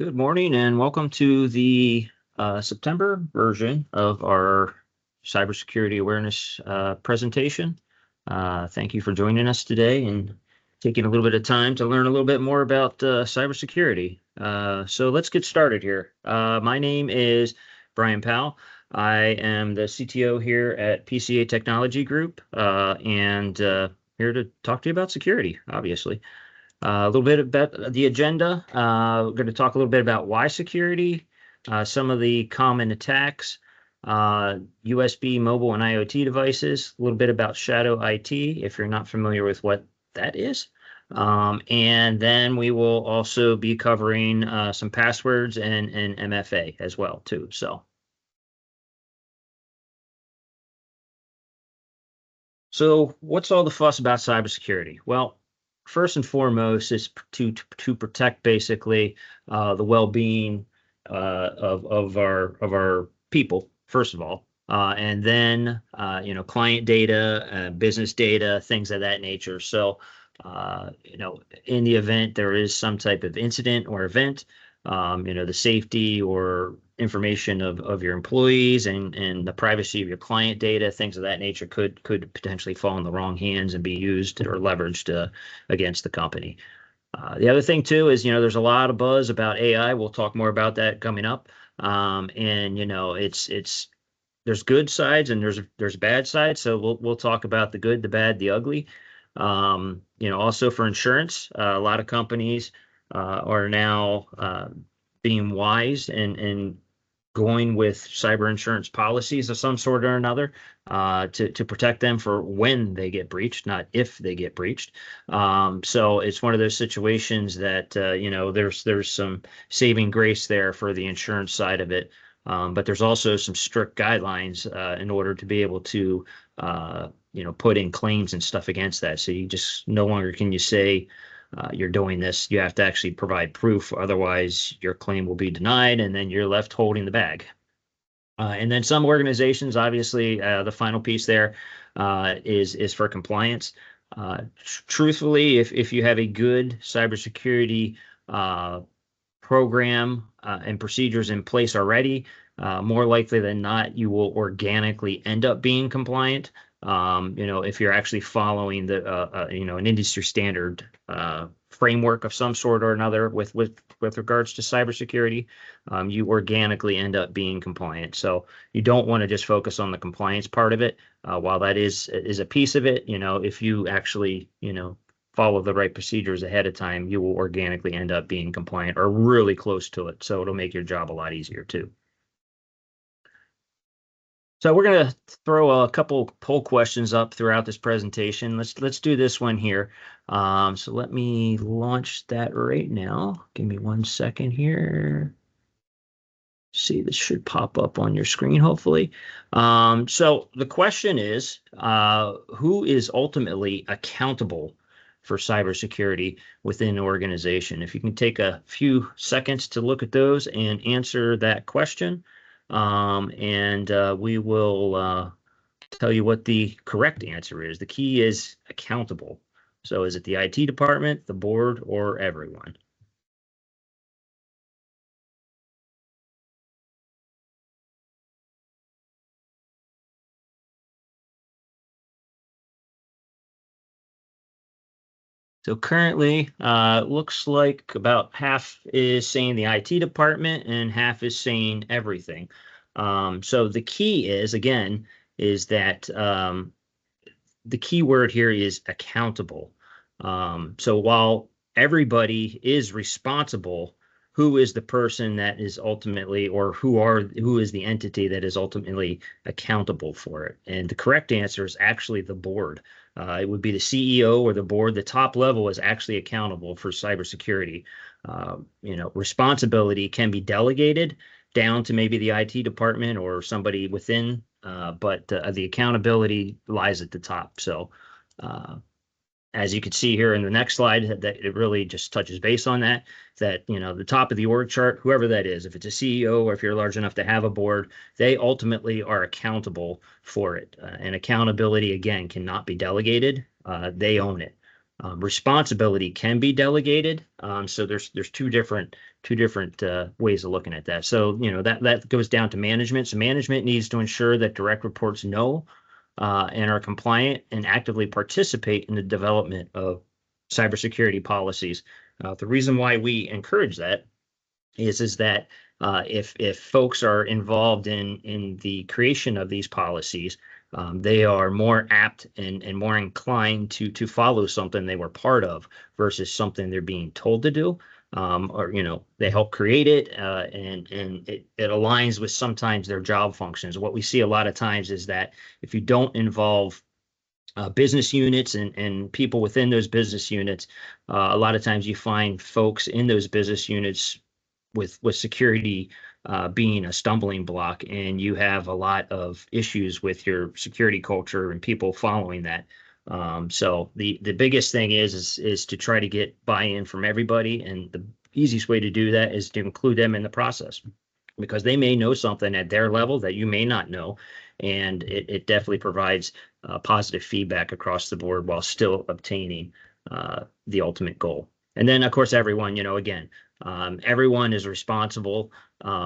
Good morning and welcome to the September version of our cybersecurity awareness presentation. Thank you for joining us today and taking a little bit of time to learn a little bit more about cybersecurity. So let's get started here. My name is Brian Powell. I am the CTO here at PCA Technology Group and here to talk to you about security, obviously. A little bit about the agenda. We're going to talk a little bit about why security, some of the common attacks, USB, mobile, and IoT devices, a little bit about shadow IT, if you're not familiar with what that is. And then we will also be covering some passwords and MFA as well, too. So what's all the fuss about cybersecurity? Well, first and foremost is to protect basically the well-being of our people, first of all, and then client data, business data, things of that nature. So in the event there is some type of incident or event, the safety or information of your employees and the privacy of your client data, things of that nature could potentially fall in the wrong hands and be used or leveraged against the company. The other thing too is, there's a lot of buzz about AI. We'll talk more about that coming up. And it's there's good sides and there's bad sides. So we'll talk about the good, the bad, the ugly. Also for insurance, a lot of companies are now being wise and going with cyber insurance policies of some sort or another to protect them for when they get breached, not if they get breached. So it's one of those situations that there's some saving grace there for the insurance side of it. But there's also some strict guidelines in order to be able to put in claims and stuff against that. So you just no longer can you say you're doing this. You have to actually provide proof. Otherwise, your claim will be denied, and then you're left holding the bag. And then some organizations, obviously, the final piece there is for compliance. Truthfully, if you have a good cybersecurity program and procedures in place already, more likely than not, you will organically end up being compliant. If you're actually following an industry standard framework of some sort or another with regards to cybersecurity, you organically end up being compliant. So you don't want to just focus on the compliance part of it. While that is a piece of it, if you actually, follow the right procedures ahead of time, you will organically end up being compliant or really close to it. So it'll make your job a lot easier too. So we're going to throw a couple poll questions up throughout this presentation. Let's do this one here. So let me launch that right now. Give me 1 second here. See, this should pop up on your screen, hopefully. So the question is, who is ultimately accountable for cybersecurity within an organization? If you can take a few seconds to look at those and answer that question, and we will tell you what the correct answer is. The key is accountable. So is it the IT department, the board, or everyone? So currently, looks like about half is saying the IT department and half is saying everything. So the key is, again, is that the key word here is accountable. So while everybody is responsible, who is the person that is ultimately, or who is the entity that is ultimately accountable for it? And the correct answer is actually the board. It would be the CEO or the board. The top level is actually accountable for cybersecurity. Responsibility can be delegated down to maybe the IT department or somebody within, but the accountability lies at the top. So as you can see here in the next slide, that it really just touches base on that, the top of the org chart, whoever that is, if it's a CEO or if you're large enough to have a board, they ultimately are accountable for it. And accountability, again, cannot be delegated. They own it. Responsibility can be delegated. So there's two different ways of looking at that. So that goes down to management. So management needs to ensure that direct reports know and are compliant and actively participate in the development of cybersecurity policies. The reason why we encourage that is that if folks are involved in the creation of these policies, they are more apt and more inclined to follow something they were part of versus something they're being told to do. Or they help create it, and it aligns with sometimes their job functions. What we see a lot of times is that if you don't involve business units and people within those business units, a lot of times you find folks in those business units with security being a stumbling block, and you have a lot of issues with your security culture and people following that. So the biggest thing is to try to get buy-in from everybody, and the easiest way to do that is to include them in the process, because they may know something at their level that you may not know, and it definitely provides positive feedback across the board while still obtaining the ultimate goal. And then, of course, everyone, again, everyone is responsible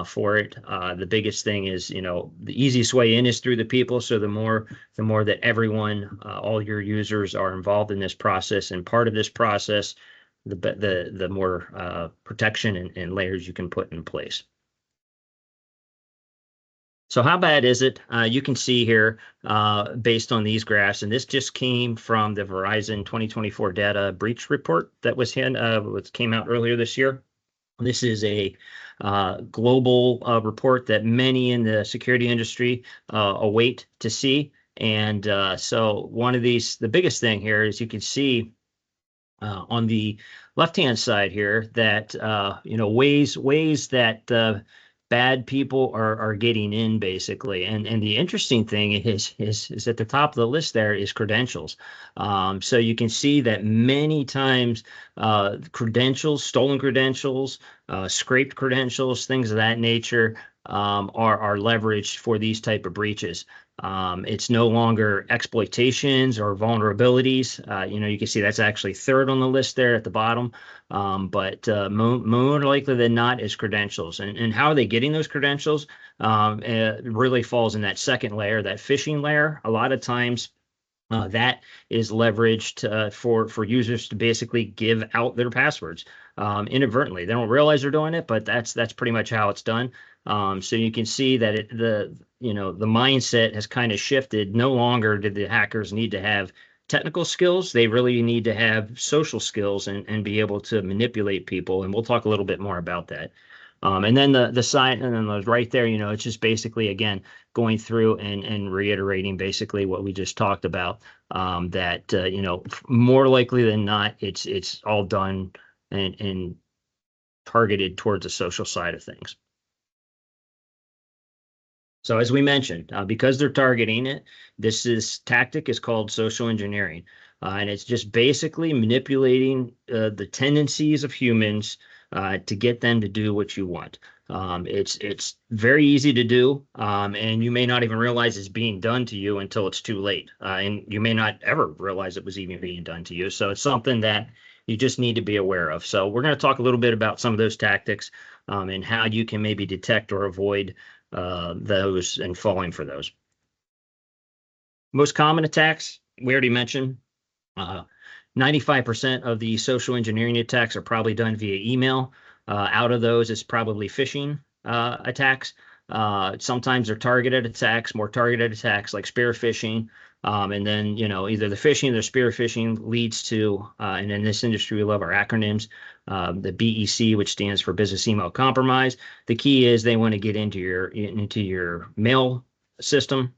for it. The biggest thing is, the easiest way in is through the people. So the more that everyone, all your users are involved in this process and part of this process, the more protection and layers you can put in place. So how bad is it? You can see here based on these graphs, and this just came from the Verizon 2024 data breach report that came out earlier this year. This is a global report that many in the security industry await to see. And so the biggest thing here is you can see on the left-hand side here that ways that bad people are getting in, basically. And the interesting thing is at the top of the list there is credentials. So you can see that many times stolen credentials, scraped credentials, things of that nature are leveraged for these type of breaches. It's no longer exploitations or vulnerabilities. You can see that's actually third on the list there at the bottom. But more likely than not is credentials. And how are they getting those credentials? It really falls in that second layer, that phishing layer. A lot of times that is leveraged for users to basically give out their passwords inadvertently. They don't realize they're doing it, but that's pretty much how it's done. So you can see that the mindset has kind of shifted. No longer do the hackers need to have technical skills. They really need to have social skills and be able to manipulate people. And we'll talk a little bit more about that. And then the side, and then right there, it's just basically, again, going through and reiterating basically what we just talked about, that, more likely than not, it's all done and targeted towards the social side of things. So as we mentioned, because they're targeting it, this tactic is called social engineering. And it's just basically manipulating the tendencies of humans to get them to do what you want. It's very easy to do, and you may not even realize it's being done to you until it's too late. And you may not ever realize it was even being done to you. So it's something that you just need to be aware of. So we're going to talk a little bit about some of those tactics and how you can maybe detect or avoid those and falling for those. Most common attacks, we already mentioned. 95% of the social engineering attacks are probably done via email. Out of those, it's probably phishing attacks. Sometimes they're targeted attacks, more targeted attacks like spear phishing. And then, either the phishing or the spear phishing leads to, and in this industry, we love our acronyms, the BEC, which stands for business email compromise. The key is they want to get into your mail system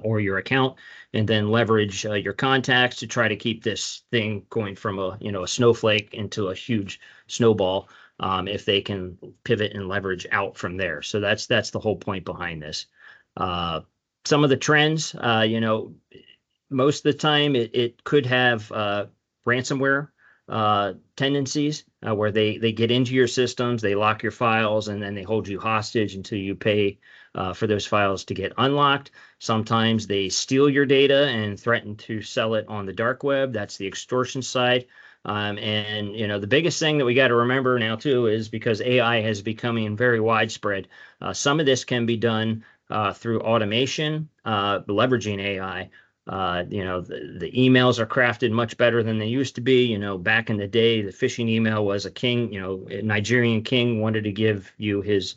or your account, and then leverage your contacts to try to keep this thing going from a snowflake into a huge snowball. If they can pivot and leverage out from there. So that's the whole point behind this. Some of the trends, most of the time it could have ransomware tendencies where they get into your systems, they lock your files, and then they hold you hostage until you pay for those files to get unlocked. Sometimes they steal your data and threaten to sell it on the dark web. That's the extortion side. And the biggest thing that we got to remember now too is because AI has becoming very widespread. Some of this can be done through automation, leveraging AI. The emails are crafted much better than they used to be. Back in the day, the phishing email was a king. A Nigerian king wanted to give you his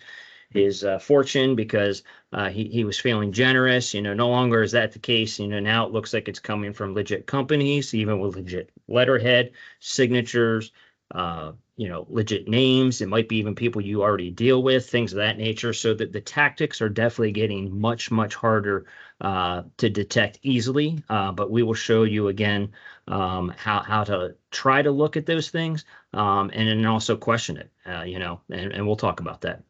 fortune because he was feeling generous. No longer is that the case. Now it looks like it's coming from legit companies, even with legit letterhead, signatures, legit names. It might be even people you already deal with, things of that nature. So that the tactics are definitely getting much, much harder to detect easily. But we will show you again how to try to look at those things and then also question it, and we'll talk about that.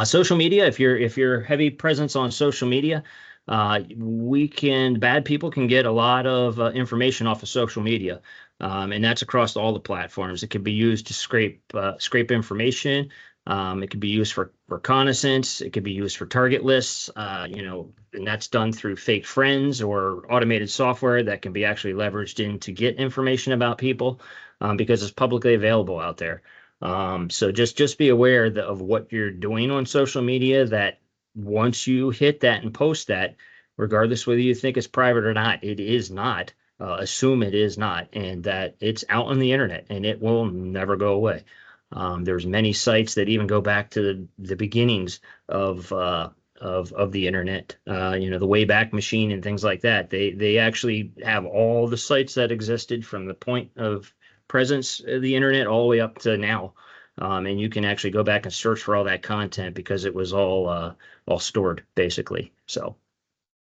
Social media, if you're heavy presence on social media, bad people can get a lot of information off of social media, and that's across all the platforms. It can be used to scrape information. It can be used for reconnaissance. It can be used for target lists. And that's done through fake friends or automated software that can be actually leveraged in to get information about people, because it's publicly available out there. So just be aware of what you're doing on social media, that once you hit that and post that, regardless whether you think it's private or not, it is not. Assume it is not, and that it's out on the internet and it will never go away. There's many sites that even go back to the beginnings of the internet, the Wayback Machine and things like that. They actually have all the sites that existed from the point of presence of the internet all the way up to now. And you can actually go back and search for all that content because it was all stored basically. So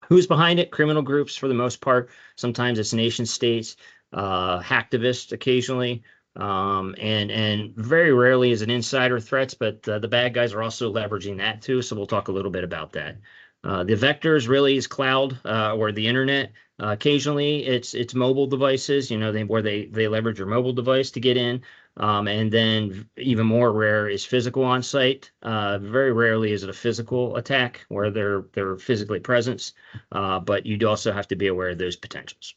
who's behind it? Criminal groups for the most part. Sometimes it's nation states, hacktivists occasionally, and very rarely is it insider threats, but the bad guys are also leveraging that too. So we'll talk a little bit about that. The vectors really is cloud or the internet. Occasionally, it's mobile devices. Where they leverage your mobile device to get in, and then even more rare is physical on site. Very rarely is it a physical attack where they're physically present, but you do also have to be aware of those potentials.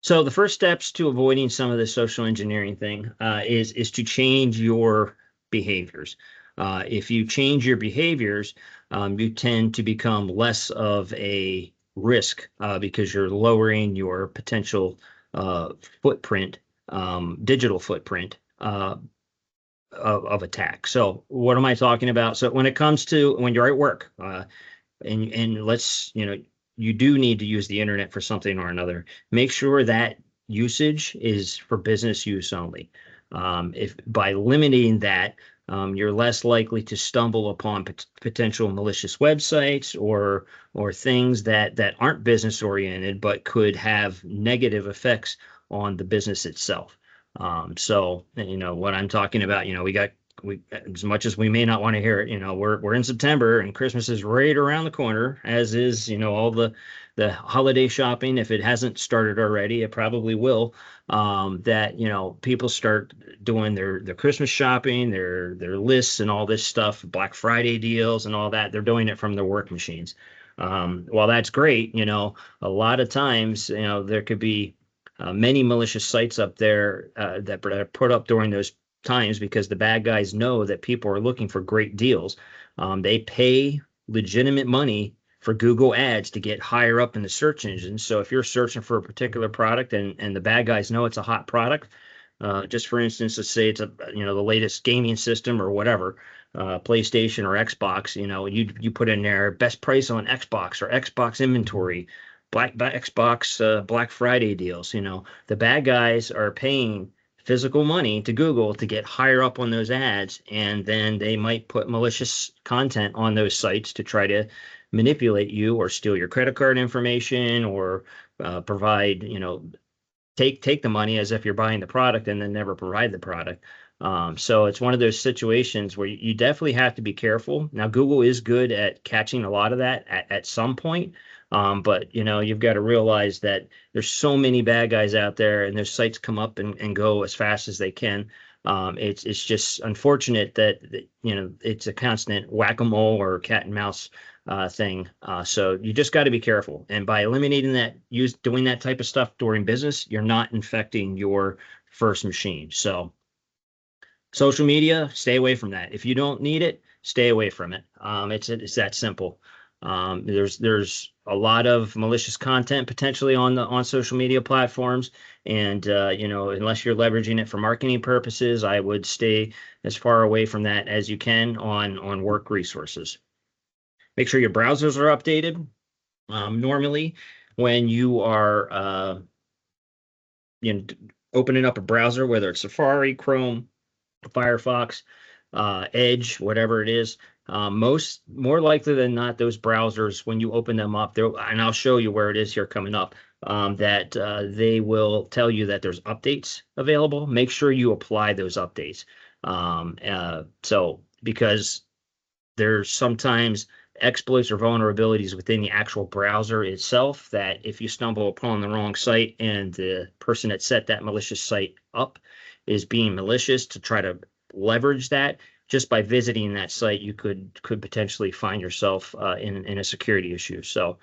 So the first steps to avoiding some of the social engineering thing is to change your behaviors. If you change your behaviors, you tend to become less of a risk because you're lowering your potential footprint, digital footprint of attack. So what am I talking about? So when it comes to when you're at work, and let's, you do need to use the internet for something or another. Make sure that usage is for business use only. If by limiting that, you're less likely to stumble upon potential malicious websites or things that aren't business oriented but could have negative effects on the business itself. So what I'm talking about, we as much as we may not want to hear it, we're in September and Christmas is right around the corner, as is all the holiday shopping. If it hasn't started already, it probably will. That people start doing their Christmas shopping, their lists and all this stuff, Black Friday deals and all that. They're doing it from their work machines. While that's great, a lot of times there could be many malicious sites up there that are put up during those times because the bad guys know that people are looking for great deals. They pay legitimate money for Google ads to get higher up in the search engine. So if you're searching for a particular product and the bad guys know it's a hot product, just for instance, let's say it's the latest gaming system or whatever, PlayStation or Xbox, you put in there best price on Xbox or Xbox inventory, Xbox Black Friday deals. The bad guys are paying physical money to Google to get higher up on those ads, and then they might put malicious content on those sites to try to manipulate you or steal your credit card information or provide, take the money as if you're buying the product and then never provide the product. So it's one of those situations where you definitely have to be careful. Now, Google is good at catching a lot of that at some point. But you've got to realize that there's so many bad guys out there and their sites come up and go as fast as they can. It's just unfortunate that it's a constant whack-a-mole or cat and mouse thing. So you just got to be careful. And by eliminating that, doing that type of stuff during business, you're not infecting your first machine. So social media, stay away from that. If you don't need it, stay away from it. It's that simple. There's a lot of malicious content potentially on social media platforms, and unless you're leveraging it for marketing purposes, I would stay as far away from that as you can on work resources. Make sure your browsers are updated. Normally, when you are you know opening up a browser, whether it's Safari, Chrome, Firefox, Edge, whatever it is. More likely than not, those browsers, when you open them up, and I'll show you where it is here coming up, that they will tell you that there's updates available. Make sure you apply those updates. Because there's sometimes exploits or vulnerabilities within the actual browser itself that if you stumble upon the wrong site and the person that set that malicious site up is being malicious to try to leverage that, just by visiting that site, you could potentially find yourself in a security issue. So,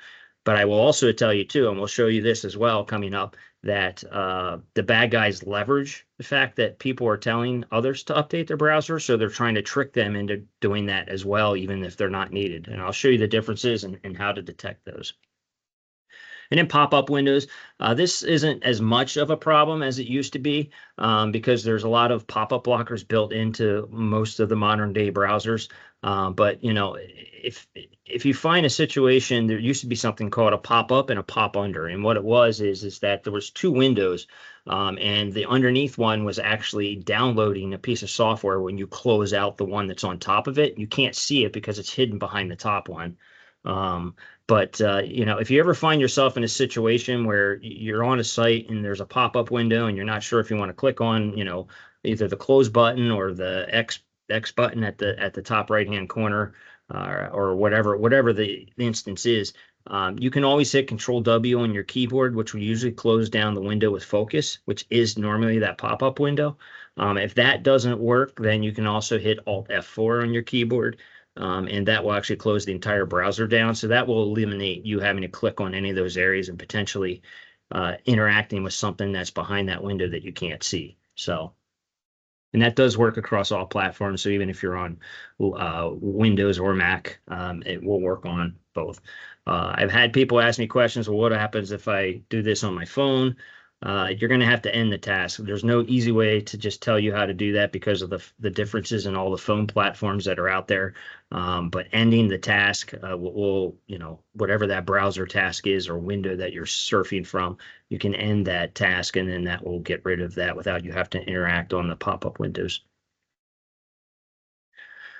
but I will also tell you too, and we'll show you this as well coming up, that the bad guys leverage the fact that people are telling others to update their browser, so they're trying to trick them into doing that as well, even if they're not needed. And I'll show you the differences and how to detect those. And then pop-up windows. This isn't as much of a problem as it used to be because there's a lot of pop-up blockers built into most of the modern day browsers. But if you find a situation, there used to be something called a pop-up and a pop-under. And what it was is that there was two windows, and the underneath one was actually downloading a piece of software. When you close out the one that's on top of it, you can't see it because it's hidden behind the top one. But if you ever find yourself in a situation where you're on a site and there's a pop-up window and you're not sure if you want to click on, either the close button or the X button at the top right-hand corner, or whatever the instance is, you can always hit Control W on your keyboard, which will usually close down the window with focus, which is normally that pop-up window. If that doesn't work, then you can also hit Alt F4 on your keyboard. And that will actually close the entire browser down. So that will eliminate you having to click on any of those areas and potentially interacting with something that's behind that window that you can't see. So, and that does work across all platforms. So even if you're on Windows or Mac, it will work on both. I've had people ask me questions. Well, what happens if I do this on my phone? You're going to have to end the task. There's no easy way to just tell you how to do that because of the differences in all the phone platforms that are out there. But ending the task will, whatever that browser task is or window that you're surfing from, you can end that task, and then that will get rid of that without you have to interact on the pop-up windows.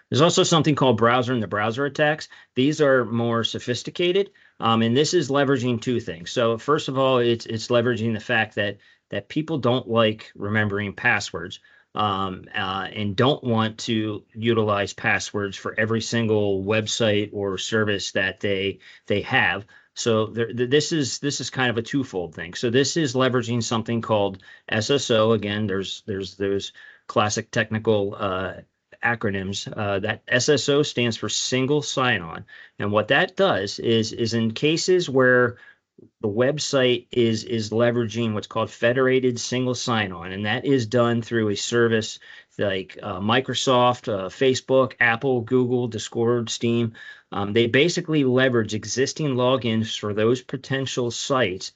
There's also something called browser in the browser attacks. These are more sophisticated, and this is leveraging two things. So first of all, it's leveraging the fact that people don't like remembering passwords, and don't want to utilize passwords for every single website or service that they have. So this is kind of a twofold thing. So this is leveraging something called SSO. Again, there's those classic technical acronyms. That SSO stands for single sign-on. And what that does is in cases where the website is leveraging what's called federated single sign-on, and that is done through a service like Microsoft, Facebook, Apple, Google, Discord, Steam. They basically leverage existing logins for those potential sites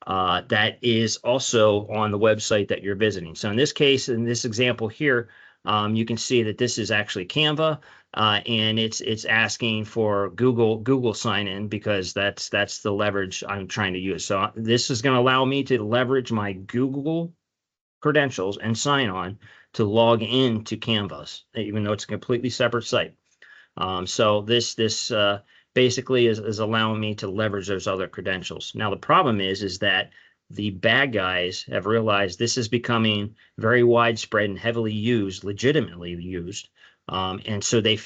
that is also on the website that you're visiting. So in this case, in this example here, you can see that this is actually Canva, and it's asking for Google sign in because that's the leverage I'm trying to use. So this is going to allow me to leverage my Google credentials and sign on to log into Canvas, even though it's a completely separate site. So this basically is allowing me to leverage those other credentials. Now the problem is that the bad guys have realized this is becoming very widespread and heavily used, legitimately used. And so they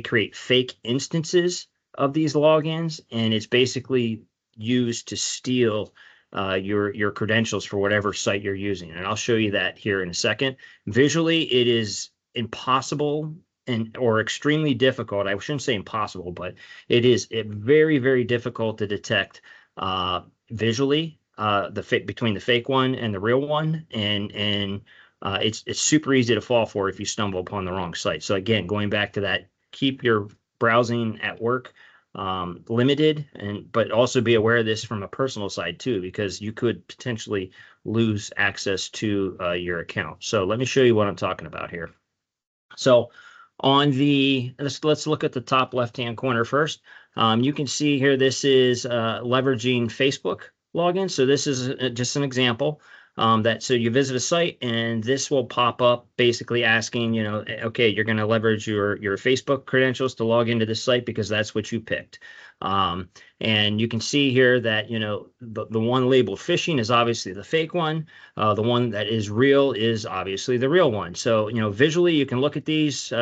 create fake instances of these logins, and it's basically used to steal your credentials for whatever site you're using. And I'll show you that here in a second. Visually, it is impossible or extremely difficult. I shouldn't say impossible, but it is very, very difficult to detect visually between the fake one and the real one, and it's super easy to fall for if you stumble upon the wrong site. So again, going back to that, keep your browsing at work limited, but also be aware of this from a personal side too, because you could potentially lose access to your account. So let me show you what I'm talking about here. So on let's look at the top left-hand corner first. You can see here, this is leveraging Facebook login. So this is just an example so you visit a site and this will pop up basically asking, okay, you're going to leverage your Facebook credentials to log into this site because that's what you picked. And you can see here that, the one labeled phishing is obviously the fake one. The one that is real is obviously the real one. So, visually you can look at these,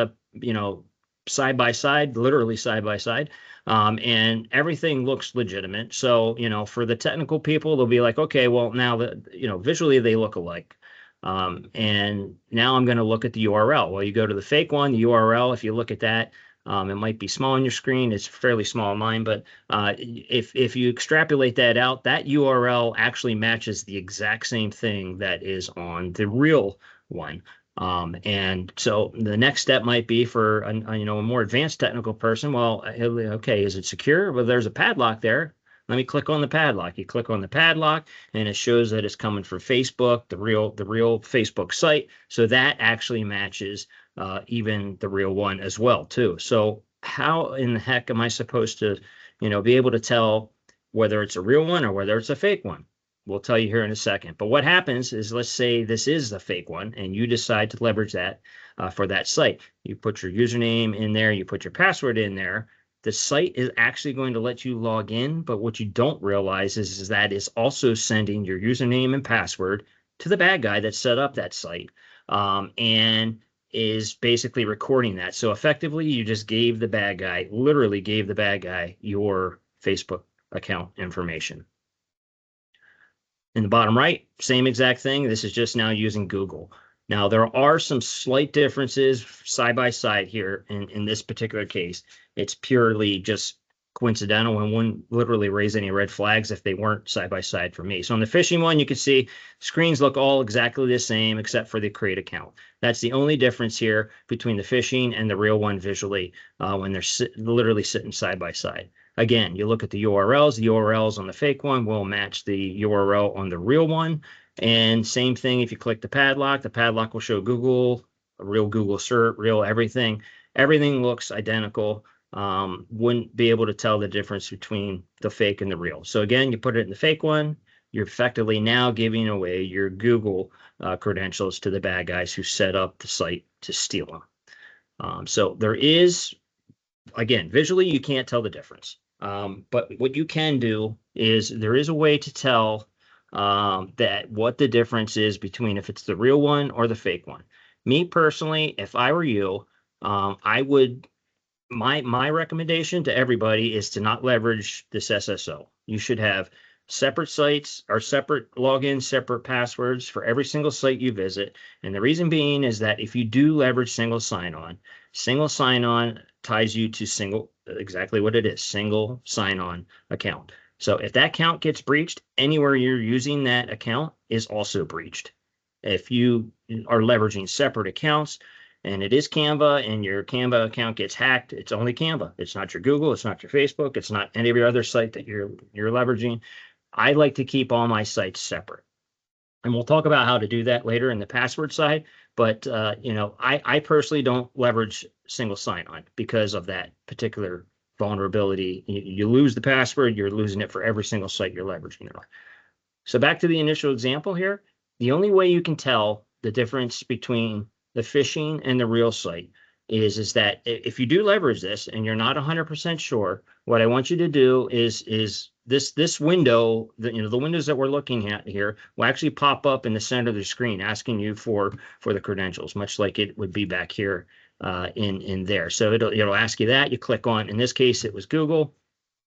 side by side, literally side by side. And everything looks legitimate. So, for the technical people, they'll be like, okay, well, now that, visually they look alike. And now I'm going to look at the URL. Well, you go to the fake one, the URL, if you look at that, it might be small on your screen. It's fairly small on mine, but if you extrapolate that out, that URL actually matches the exact same thing that is on the real one. And so the next step might be for a more advanced technical person. Well, okay, is it secure? Well, there's a padlock there. Let me click on the padlock. You click on the padlock, and it shows that it's coming from Facebook, the real Facebook site. So that actually matches even the real one as well, too. So how in the heck am I supposed to, be able to tell whether it's a real one or whether it's a fake one? We'll tell you here in a second. But what happens is, let's say this is the fake one, and you decide to leverage that for that site. You put your username in there, you put your password in there. The site is actually going to let you log in, but what you don't realize is that it's also sending your username and password to the bad guy that set up that site, and is basically recording that. So effectively, you just literally gave the bad guy your Facebook account information. In the bottom right, same exact thing. This is just now using Google. Now, there are some slight differences side by side here in this particular case. It's purely just coincidental and wouldn't literally raise any red flags if they weren't side by side for me. So on the phishing one, you can see screens look all exactly the same except for the create account. That's the only difference here between the phishing and the real one visually when they're literally sitting side by side. Again, you look at the URLs on the fake one will match the URL on the real one. And same thing, if you click the padlock will show Google, a real Google cert, real everything. Everything looks identical. Wouldn't be able to tell the difference between the fake and the real. So again, you put it in the fake one, you're effectively now giving away your Google credentials to the bad guys who set up the site to steal them. So there is, again, visually, you can't tell the difference. But what you can do is there is a way to tell what the difference is between if it's the real one or the fake one. Me personally, if I were you, I would, my recommendation to everybody is to not leverage this SSO. You should have separate sites or separate logins, separate passwords for every single site you visit. And the reason being is that if you do leverage single sign-on ties you to exactly what it is, single sign-on account. So if that account gets breached, anywhere you're using that account is also breached. If you are leveraging separate accounts and it is Canva and your Canva account gets hacked, it's only Canva. It's not your Google, it's not your Facebook, it's not any of your other site that you're leveraging. I like to keep all my sites separate. And we'll talk about how to do that later in the password side. But, I personally don't leverage single sign-on because of that particular vulnerability. You lose the password, you're losing it for every single site you're leveraging it on. So back to the initial example here, the only way you can tell the difference between the phishing and the real site is that if you do leverage this and you're not 100% sure, what I want you to do is this window, the windows that we're looking at here will actually pop up in the center of the screen asking you for the credentials, much like it would be back here in there. So it'll ask you that. You click on, in this case, it was Google,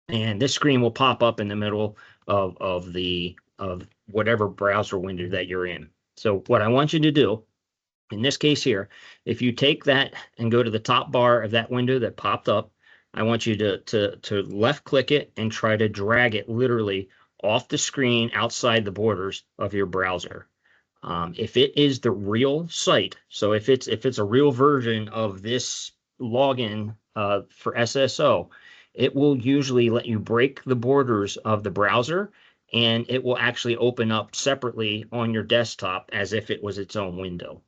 and this screen will pop up in the middle of the of whatever browser window that you're in. So what I want you to do, in this case here, if you take that and go to the top bar of that window that popped up, I want you to left click it and try to drag it literally off the screen outside the borders of your browser. If it is the real site, so if it's a real version of this login for SSO, it will usually let you break the borders of the browser, and it will actually open up separately on your desktop as if it was its own window.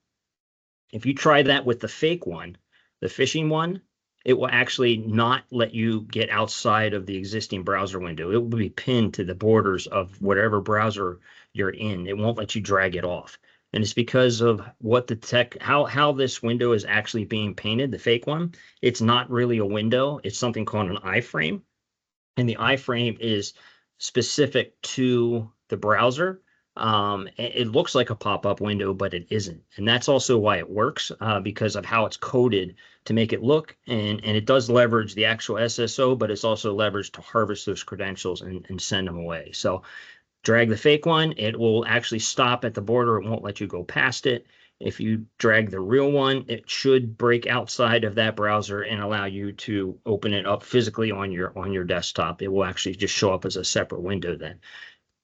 If you try that with the fake one, the phishing one, it will actually not let you get outside of the existing browser window. It will be pinned to the borders of whatever browser you're in. It won't let you drag it off. And it's because of what the tech, how this window is actually being painted, the fake one. It's not really a window. It's something called an iframe. And the iframe is specific to the browser. It looks like a pop-up window, but it isn't. And that's also why it works, because of how it's coded to make it look. And it does leverage the actual SSO, but it's also leveraged to harvest those credentials and send them away. So drag the fake one, it will actually stop at the border. It won't let you go past it. If you drag the real one, it should break outside of that browser and allow you to open it up physically on your desktop. It will actually just show up as a separate window then.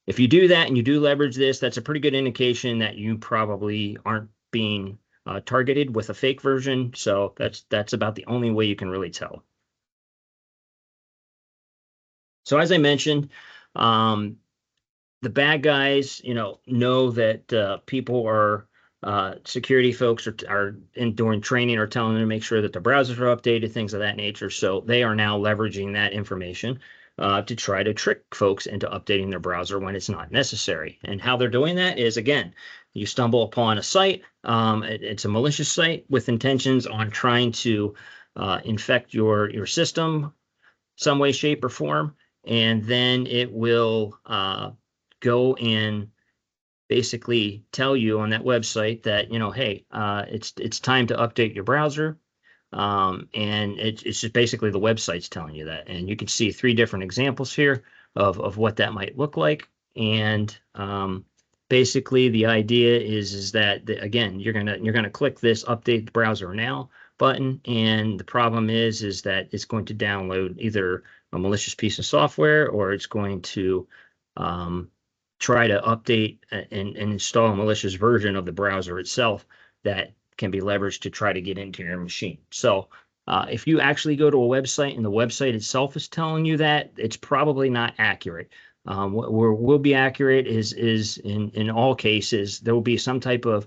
If you do that and you do leverage this, that's a pretty good indication that you probably aren't being targeted with a fake version. So that's about the only way you can really tell. So as I mentioned, the bad guys, know that people are security folks are doing training or telling them to make sure that the browsers are updated, things of that nature. So they are now leveraging that information to try to trick folks into updating their browser when it's not necessary. And how they're doing that is, again, you stumble upon a site. It's a malicious site with intentions on trying to infect your system some way, shape, or form. And then it will go and basically tell you on that website that, hey, it's time to update your browser. And it's just basically the website's telling you that. And you can see 3 different examples here of what that might look like. And basically the idea is that, again, you're gonna click this update the browser now button, and the problem is that it's going to download either a malicious piece of software, or it's going to try to update and install a malicious version of the browser itself that can be leveraged to try to get into your machine. So if you actually go to a website and the website itself is telling you that, it's probably not accurate. What will be accurate is in all cases, there will be some type of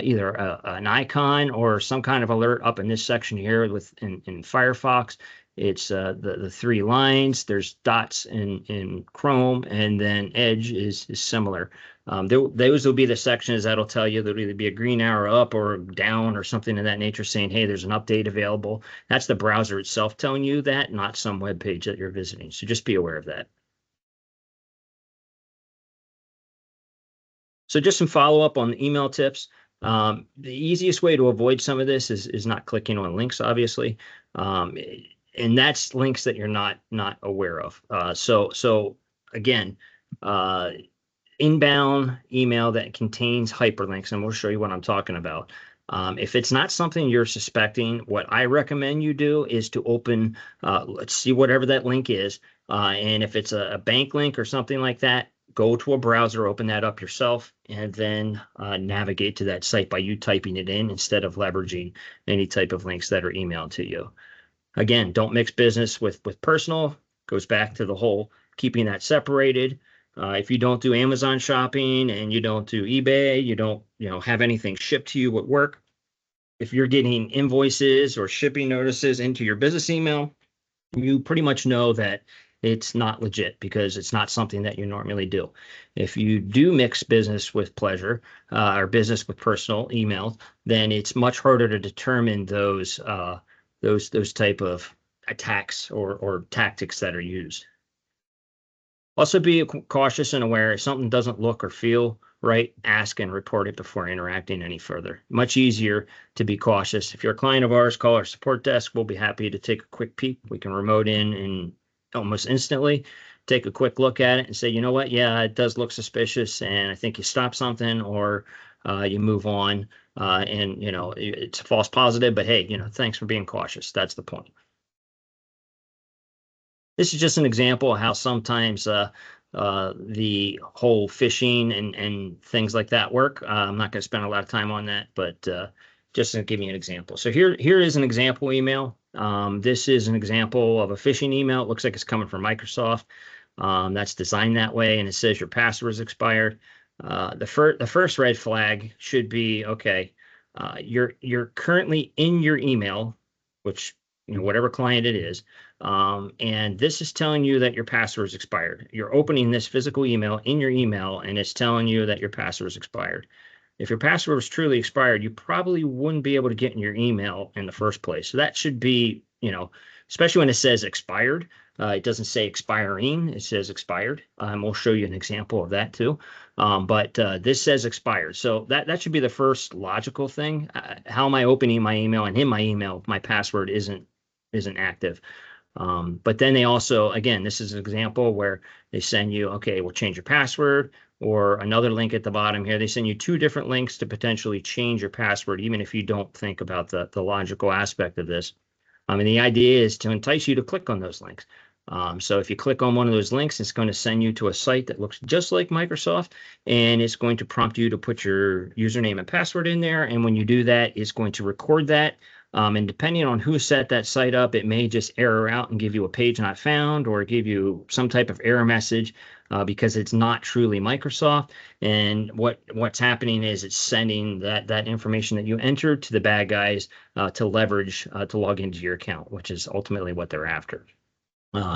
either an icon or some kind of alert up in this section here in Firefox. It's the 3 lines. There's dots in Chrome, and then Edge is similar. Those will be the sections that'll tell you there'll either be a green arrow up or down or something of that nature saying, hey, there's an update available. That's the browser itself telling you that, not some web page that you're visiting. So just be aware of that. So just some follow-up on the email tips. The easiest way to avoid some of this is not clicking on links, obviously. And that's links that you're not aware of. So again, inbound email that contains hyperlinks, and we'll show you what I'm talking about. If it's not something you're suspecting, what I recommend you do is to open, let's see, whatever that link is. And if it's a bank link or something like that, go to a browser, open that up yourself, and then navigate to that site by you typing it in instead of leveraging any type of links that are emailed to you. Again, don't mix business with personal. Goes back to the whole keeping that separated. If you don't do Amazon shopping and you don't do eBay, you don't have anything shipped to you at work. If you're getting invoices or shipping notices into your business email, you pretty much know that it's not legit because it's not something that you normally do. If you do mix business with pleasure or business with personal emails, then it's much harder to determine those type of attacks or tactics that are used. Also be cautious and aware if something doesn't look or feel right, ask and report it before interacting any further. Much easier to be cautious. If you're a client of ours, call our support desk. We'll be happy to take a quick peek. We can remote in almost instantly. take a quick look at it and say, you know what, yeah, it does look suspicious, and I think you stop something, or you move on, and it's a false positive, but hey, thanks for being cautious. That's the point. This is just an example of how sometimes the whole phishing and things like that work. I'm not going to spend a lot of time on that, but just to give you an example. So here is an example email. This is an example of a phishing email. It looks like it's coming from Microsoft. That's designed that way, and it says your password is expired. The first red flag should be, okay, you're currently in your email, which whatever client it is, and this is telling you that your password is expired. You're opening this physical email in your email, and it's telling you that your password is expired. If your password was truly expired, you probably wouldn't be able to get in your email in the first place. So that should be, especially when it says expired. It doesn't say expiring, it says expired. We'll show you an example of that too. But this says expired. So that should be the first logical thing. How am I opening my email, and in my email, my password isn't active? But then they also, again, this is an example where they send you, okay, we'll change your password, or another link at the bottom here. They send you two different links to potentially change your password, even if you don't think about the logical aspect of this. And the idea is to entice you to click on those links. So if you click on one of those links, it's going to send you to a site that looks just like Microsoft, and it's going to prompt you to put your username and password in there. And when you do that, it's going to record that. And depending on who set that site up, it may just error out and give you a page not found, or give you some type of error message because it's not truly Microsoft. And what's happening is it's sending that information that you entered to the bad guys to leverage to log into your account, which is ultimately what they're after.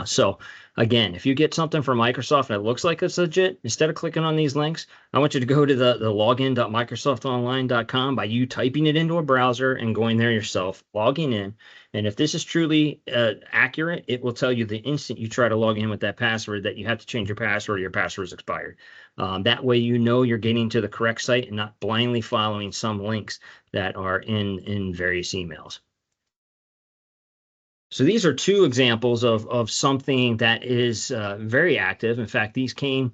So again, if you get something from Microsoft and it looks like it's legit, instead of clicking on these links, I want you to go to the login.microsoftonline.com by you typing it into a browser and going there yourself, logging in. And if this is truly accurate, it will tell you the instant you try to log in with that password that you have to change your password, or your password is expired. That way you're getting to the correct site and not blindly following some links that are in various emails. So these are two examples of something that is very active. In fact, these came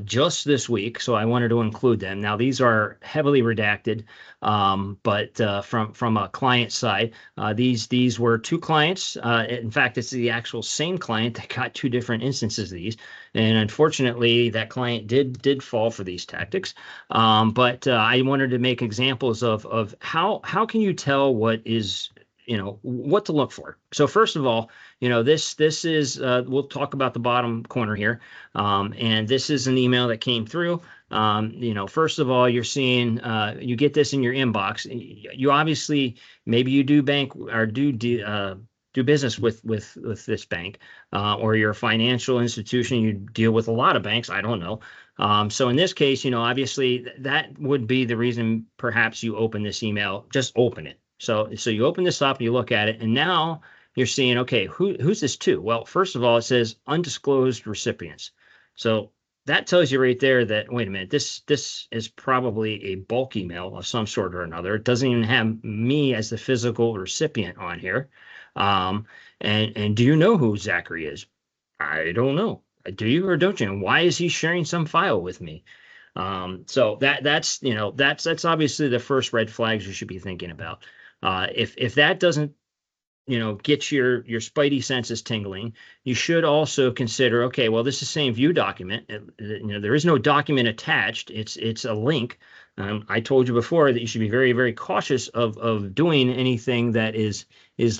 just this week, so I wanted to include them. Now, these are heavily redacted, but from a client side, these were two clients. In fact, it's the actual same client that got two different instances of these, and unfortunately, that client did fall for these tactics. But I wanted to make examples of how can you tell what is what to look for. So first of all, this is we'll talk about the bottom corner here, and this is an email that came through. First of all, you're seeing you get this in your inbox. You obviously, maybe you do bank or do business with this bank, or you're a financial institution, you deal with a lot of banks, I don't know. So in this case, obviously that would be the reason perhaps you open this email. Just open it. So you open this up and you look at it, and now you're seeing, okay, who's this to? Well, first of all, it says undisclosed recipients. So that tells you right there that, wait a minute, this is probably a bulk email of some sort or another. It doesn't even have me as the physical recipient on here. And do you know who Zachary is? I don't know. Do you or don't you? And why is he sharing some file with me? So that's obviously the first red flags you should be thinking about. If that doesn't, get your spidey senses tingling, you should also consider, okay, well, this is saying view document. There is no document attached. It's a link. I told you before that you should be very, very cautious of doing anything that is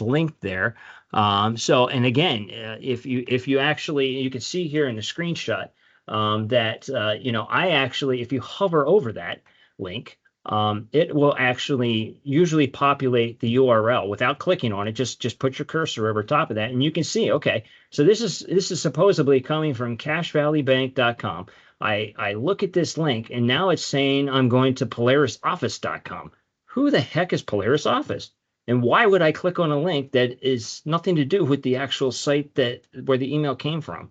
linked there. And again, if you actually, you can see here in the screenshot that I actually, if you hover over that link, it will actually usually populate the URL without clicking on it. Just put your cursor over top of that, and you can see, okay, so this is supposedly coming from cashvalleybank.com. I look at this link, and now it's saying I'm going to polarisoffice.com. Who the heck is Polaris Office? And why would I click on a link that is nothing to do with the actual site where the email came from?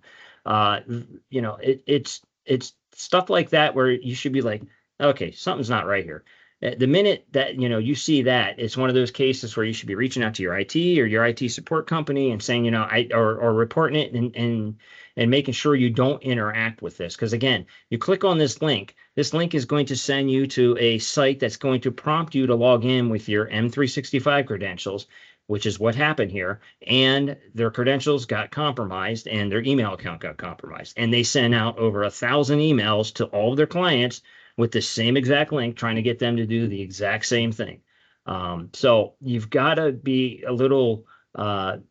It's stuff like that where you should be like, okay, something's not right here. The minute that you see that, it's one of those cases where you should be reaching out to your IT or your IT support company and saying, or reporting it and making sure you don't interact with this. Because again, you click on this link. This link is going to send you to a site that's going to prompt you to log in with your M365 credentials, which is what happened here. And their credentials got compromised and their email account got compromised. And they sent out over 1,000 emails to all of their clients with the same exact link, trying to get them to do the exact same thing. So you've got to be a little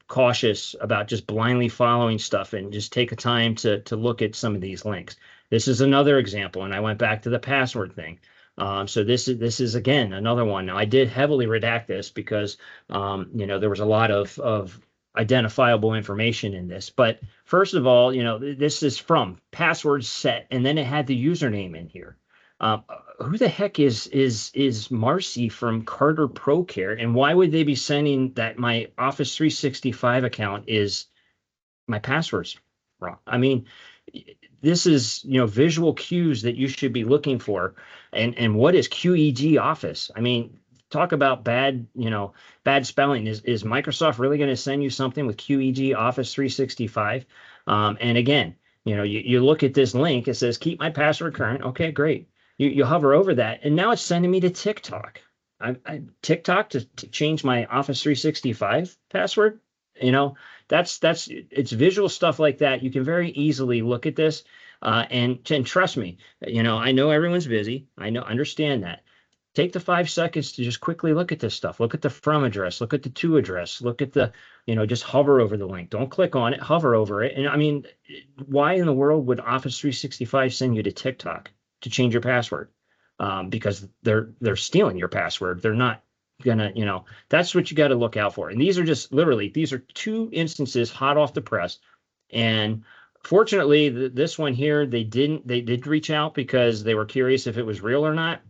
cautious about just blindly following stuff and just take a time to look at some of these links. This is another example, and I went back to the password thing. So this is again another one. Now I did heavily redact this because there was a lot of identifiable information in this. But first of all, this is from password set, and then it had the username in here. Who the heck is Marcy from Carter ProCare, and why would they be sending that my Office 365 account is my password's wrong? I mean, this is visual cues that you should be looking for, and what is QED Office? I mean, talk about bad spelling. Is Microsoft really going to send you something with QED Office 365? And again, you look at this link, it says keep my password current. Okay, great. You hover over that, and now it's sending me to TikTok. TikTok to change my Office 365 password. It's visual stuff like that. You can very easily look at this, and trust me. I know everyone's busy. Understand that. Take the 5 seconds to just quickly look at this stuff. Look at the from address. Look at the to address. Look at the, just hover over the link. Don't click on it. Hover over it. And I mean, why in the world would Office 365 send you to TikTok to change your password? Because they're stealing your password. They're not gonna, that's what you got to look out for. And these are just literally, these are 2 instances hot off the press. And fortunately, this one here, they did reach out because they were curious if it was real or not.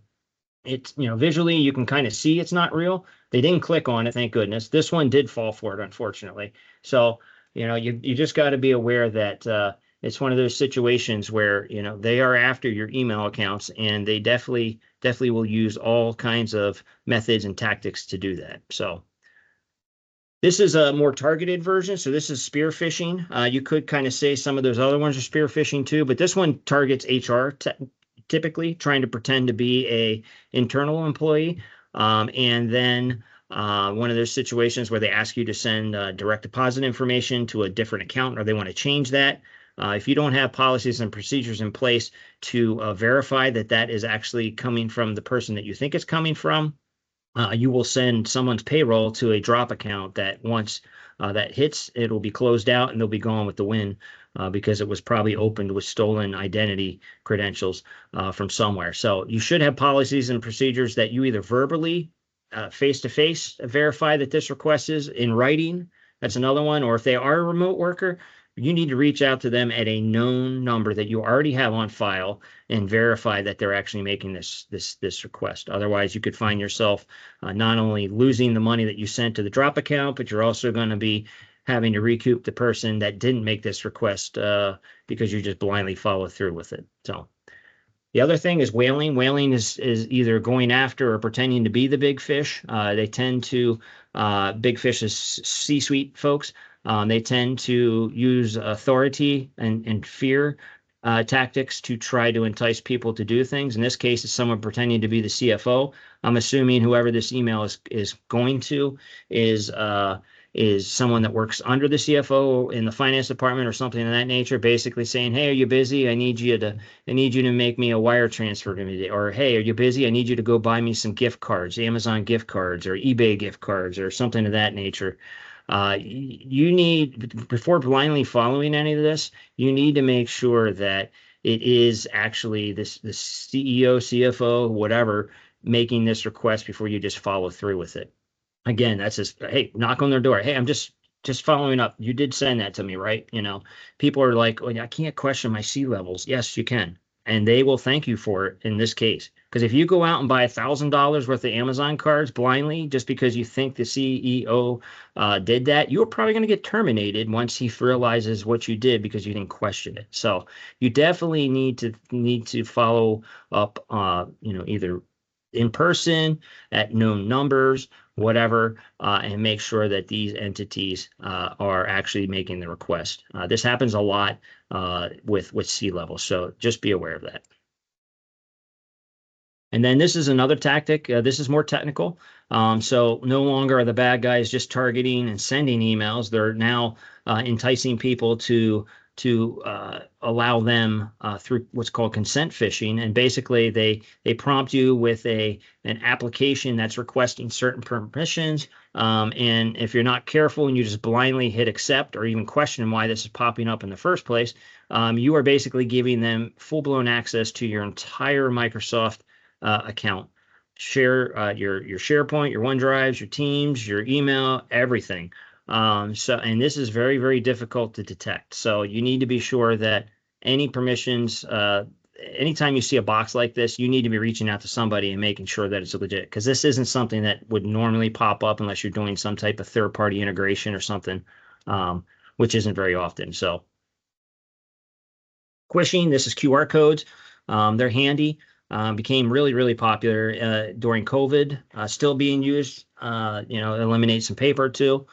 It's, visually you can kind of see it's not real. They didn't click on it, thank goodness. This one did fall for it, unfortunately. So, you just got to be aware that it's one of those situations where, they are after your email accounts, and they definitely will use all kinds of methods and tactics to do that. So this is a more targeted version. So this is spear phishing. You could kind of say some of those other ones are spear phishing too, but this one targets HR typically, trying to pretend to be a internal employee. And then one of those situations where they ask you to send direct deposit information to a different account, or they want to change that. If you don't have policies and procedures in place to verify that that is actually coming from the person that you think it's coming from, you will send someone's payroll to a drop account that once that hits, it'll be closed out and they'll be gone with the wind, because it was probably opened with stolen identity credentials from somewhere. So you should have policies and procedures that you either verbally, face-to-face, verify that this request is in writing. That's another one. Or if they are a remote worker, you need to reach out to them at a known number that you already have on file and verify that they're actually making this request. Otherwise, you could find yourself not only losing the money that you sent to the drop account, but you're also going to be having to recoup the person that didn't make this request because you just blindly follow through with it. So the other thing is whaling. Whaling is either going after or pretending to be the big fish. They tend to, big fish is C-suite folks. They tend to use authority and fear tactics to try to entice people to do things. In this case, it's someone pretending to be the CFO. I'm assuming whoever this email is going to is someone that works under the CFO in the finance department or something of that nature, basically saying, "Hey, are you busy? I need you to make me a wire transfer to me." Or, "Hey, are you busy? I need you to go buy me some gift cards, Amazon gift cards or eBay gift cards," or something of that nature. You need, before blindly following any of this, you need to make sure that it is actually the CEO, CFO, whatever, making this request before you just follow through with it. Again, that's just, hey, knock on their door. "Hey, I'm just following up. You did send that to me, right?" People are like, "Oh, I can't question my C levels." Yes, you can. And they will thank you for it in this case. Because if you go out and buy $1,000 worth of Amazon cards blindly just because you think the CEO did that, you're probably going to get terminated once he realizes what you did because you didn't question it. So you definitely need to follow up, either in person at known numbers, whatever, and make sure that these entities are actually making the request. This happens a lot with C-level, so just be aware of that. And then this is another tactic. This is more technical. So no longer are the bad guys just targeting and sending emails. They're now enticing people to allow them through what's called consent phishing. And basically, they prompt you with an application that's requesting certain permissions. And if you're not careful and you just blindly hit accept or even question why this is popping up in the first place, you are basically giving them full-blown access to your entire Microsoft account. Share your SharePoint, your OneDrives, your Teams, your email, everything. And this is very, very difficult to detect. So you need to be sure that any permissions, anytime you see a box like this, you need to be reaching out to somebody and making sure that it's legit, because this isn't something that would normally pop up unless you're doing some type of third-party integration or something, which isn't very often. So Quishing, this is QR codes. They're handy. Became really, really popular during COVID, still being used, eliminate some paper too.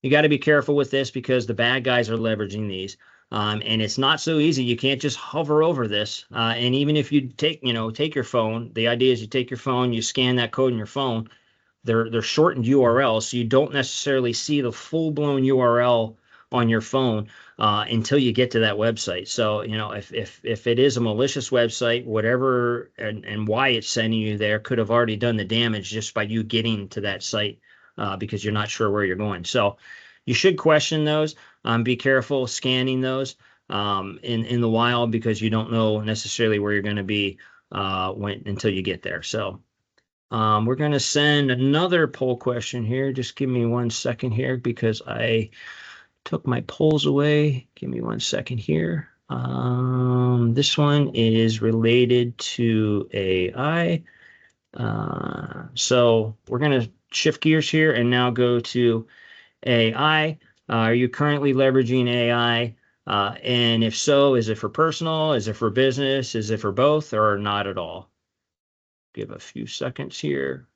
You got to be careful with this because the bad guys are leveraging these. And it's not so easy. You can't just hover over this. And even if you take your phone, the idea is you take your phone, you scan that code in your phone. They're shortened URLs, so you don't necessarily see the full-blown URL on your phone until you get to that website. So, if it is a malicious website, whatever and why it's sending you there could have already done the damage just by you getting to that site because you're not sure where you're going. So you should question those. Be careful scanning those in the wild because you don't know necessarily where you're going to be until you get there. So we're going to send another poll question here. Just give me 1 second here because I took my polls away. Give me 1 second here. This one is related to AI. So we're going to shift gears here and now go to AI. Are you currently leveraging AI? And if so, is it for personal? Is it for business? Is it for both or not at all? Give a few seconds here.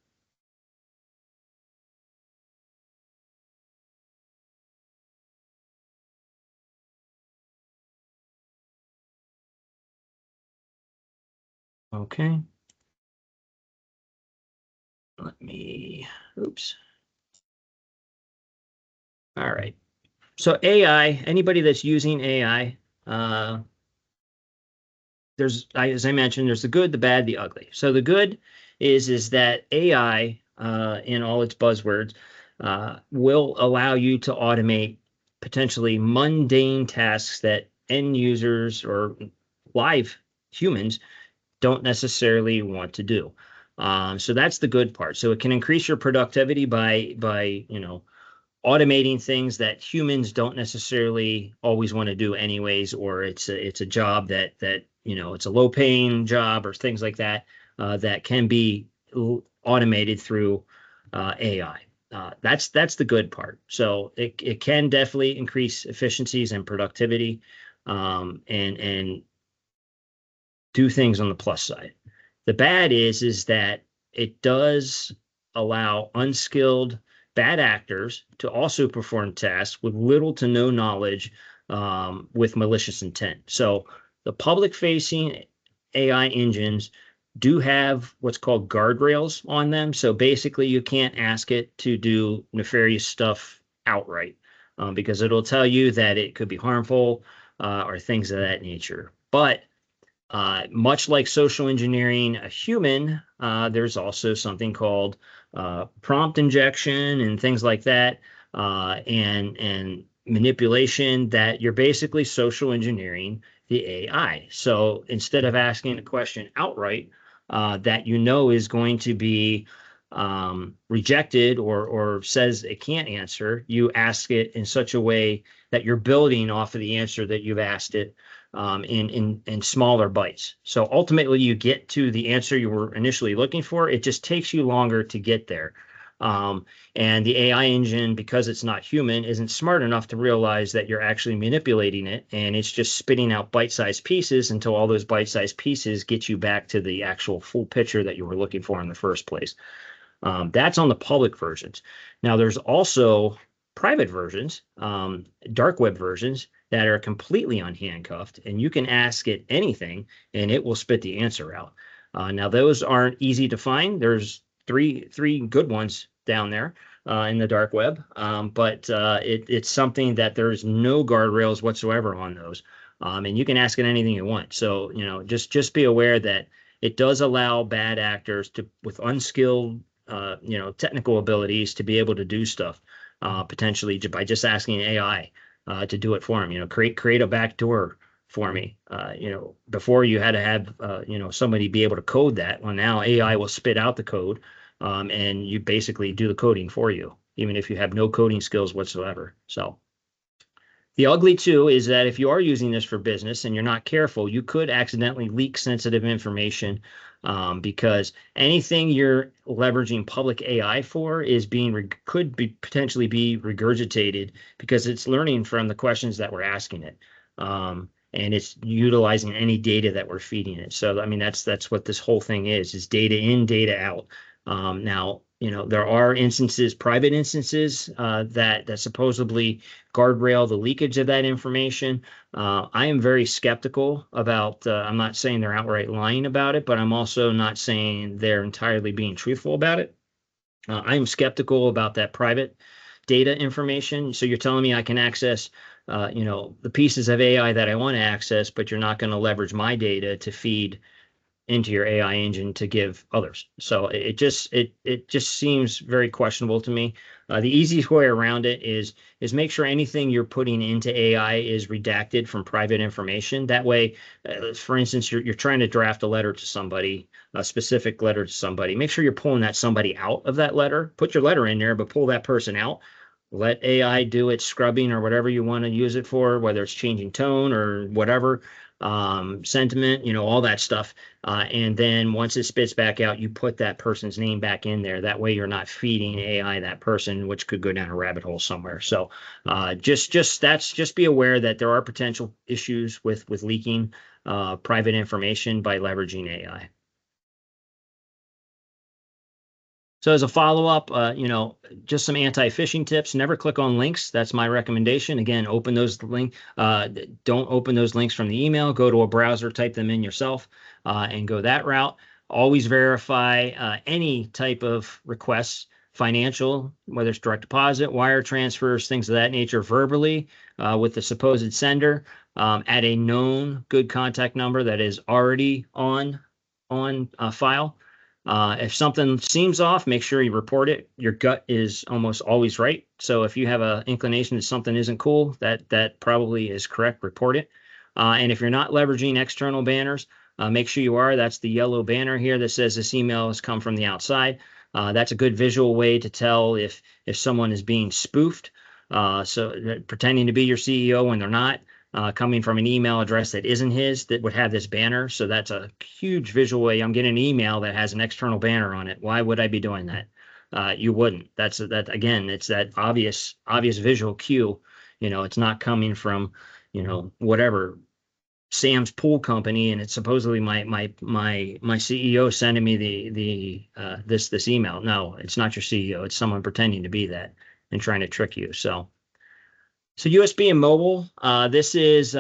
Okay. Oops. All right. So AI, anybody that's using AI, as I mentioned, there's the good, the bad, the ugly. So the good is that AI, in all its buzzwords, will allow you to automate potentially mundane tasks that end users or live humans don't necessarily want to do. So that's the good part. So it can increase your productivity by automating things that humans don't necessarily always want to do anyways, or it's a job that it's a low paying job or things like that that can be automated through AI. That's the good part. So it can definitely increase efficiencies and productivity, and do things on the plus side. The bad is that it does allow unskilled bad actors to also perform tasks with little to no knowledge with malicious intent. So the public-facing AI engines do have what's called guardrails on them. So basically, you can't ask it to do nefarious stuff outright because it'll tell you that it could be harmful or things of that nature. But much like social engineering a human, there's also something called prompt injection and things like that, and manipulation that you're basically social engineering the AI. So instead of asking a question outright that is going to be rejected or says it can't answer, you ask it in such a way that you're building off of the answer that you've asked it in smaller bites. So ultimately, you get to the answer you were initially looking for. It just takes you longer to get there. And the AI engine, because it's not human, isn't smart enough to realize that you're actually manipulating it, and it's just spitting out bite-sized pieces until all those bite-sized pieces get you back to the actual full picture that you were looking for in the first place. That's on the public versions. Now, there's also private versions, dark web versions that are completely unhandcuffed, and you can ask it anything, and it will spit the answer out. Now, those aren't easy to find. There's three good ones down there in the dark web, but it's something that there's no guardrails whatsoever on those, and you can ask it anything you want. So, just be aware that it does allow bad actors to, with unskilled technical abilities, to be able to do stuff potentially by just asking AI to do it for them. Create a backdoor for me. Before you had to have somebody be able to code that. Well, now AI will spit out the code, and you basically do the coding for you, even if you have no coding skills whatsoever. So. The ugly too is that if you are using this for business and you're not careful, you could accidentally leak sensitive information, because anything you're leveraging public AI for could potentially be regurgitated because it's learning from the questions that we're asking it, and it's utilizing any data that we're feeding it. So I mean that's what this whole thing is data in, data out. Now, there are private instances that supposedly guardrail the leakage of that information. I am very skeptical about, I'm not saying they're outright lying about it, but I'm also not saying they're entirely being truthful about it. I am skeptical about that private data information. So you're telling me I can access, the pieces of AI that I want to access, but you're not going to leverage my data to feed into your AI engine to give others. So it just seems very questionable to me. The easiest way around it is make sure anything you're putting into AI is redacted from private information. That way, for instance, you're trying to draft a letter to somebody, a specific letter to somebody. Make sure you're pulling that somebody out of that letter. Put your letter in there, but pull that person out. Let AI do its scrubbing or whatever you want to use it for, whether it's changing tone or whatever, sentiment, all that stuff. And then once it spits back out, you put that person's name back in there. That way you're not feeding AI that person, which could go down a rabbit hole somewhere. So just be aware that there are potential issues with leaking private information by leveraging AI. So as a follow-up, just some anti-phishing tips. Never click on links. That's my recommendation. Again, don't open those links from the email. Go to a browser, type them in yourself, and go that route. Always verify any type of requests, financial, whether it's direct deposit, wire transfers, things of that nature, verbally with the supposed sender at a known good contact number that is already on file. If something seems off, make sure you report it. Your gut is almost always right. So if you have an inclination that something isn't cool, that probably is correct. Report it. And if you're not leveraging external banners, make sure you are. That's the yellow banner here that says this email has come from the outside. That's a good visual way to tell if someone is being spoofed. So pretending to be your CEO when they're not. Coming from an email address that isn't his, that would have this banner. So that's a huge visual way. I'm getting an email that has an external banner on it. Why would I be doing that? You wouldn't. Again, it's that obvious visual cue. It's not coming from, whatever Sam's Pool Company, and it's supposedly my CEO sending me this email. No, it's not your CEO. It's someone pretending to be that and trying to trick you. So USB and mobile, this is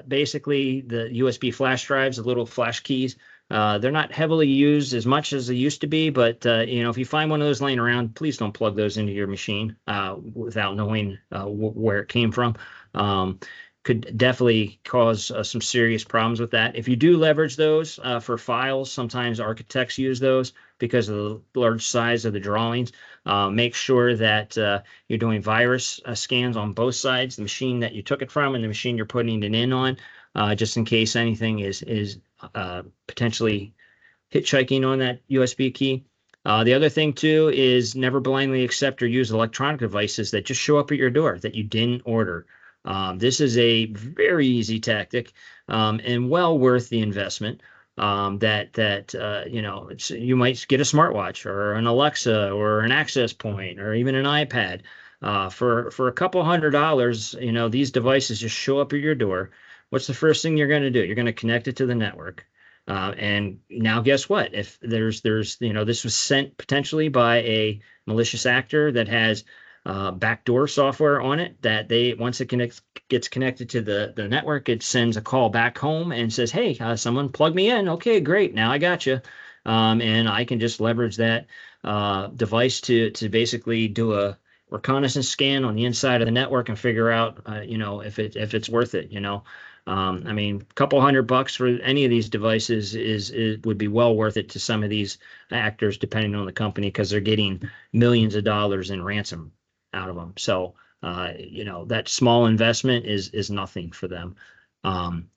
basically the USB flash drives, the little flash keys. They're not heavily used as much as they used to be, but if you find one of those laying around, please don't plug those into your machine without knowing where it came from. Could definitely cause some serious problems with that. If you do leverage those for files, sometimes architects use those because of the large size of the drawings. Make sure that you're doing virus scans on both sides, the machine that you took it from and the machine you're putting it in on, just in case anything is potentially hitchhiking on that USB key. The other thing too is never blindly accept or use electronic devices that just show up at your door that you didn't order. This is a very easy tactic and well worth the investment. you might get a smartwatch or an Alexa or an access point or even an iPad. For a couple $100, these devices just show up at your door. What's the first thing you're going to do? You're going to connect it to the network. And now guess what? If this was sent potentially by a malicious actor that has backdoor software on it, that once it gets connected to the network, it sends a call back home and says, "Hey, someone plug me in." Okay, great. Now I got you. And I can just leverage that device to basically do a reconnaissance scan on the inside of the network and figure out, if it's worth it. I mean, a couple $100 for any of these devices would be well worth it to some of these actors, depending on the company, because they're getting millions of dollars in ransom out of them. So, that small investment is nothing for them.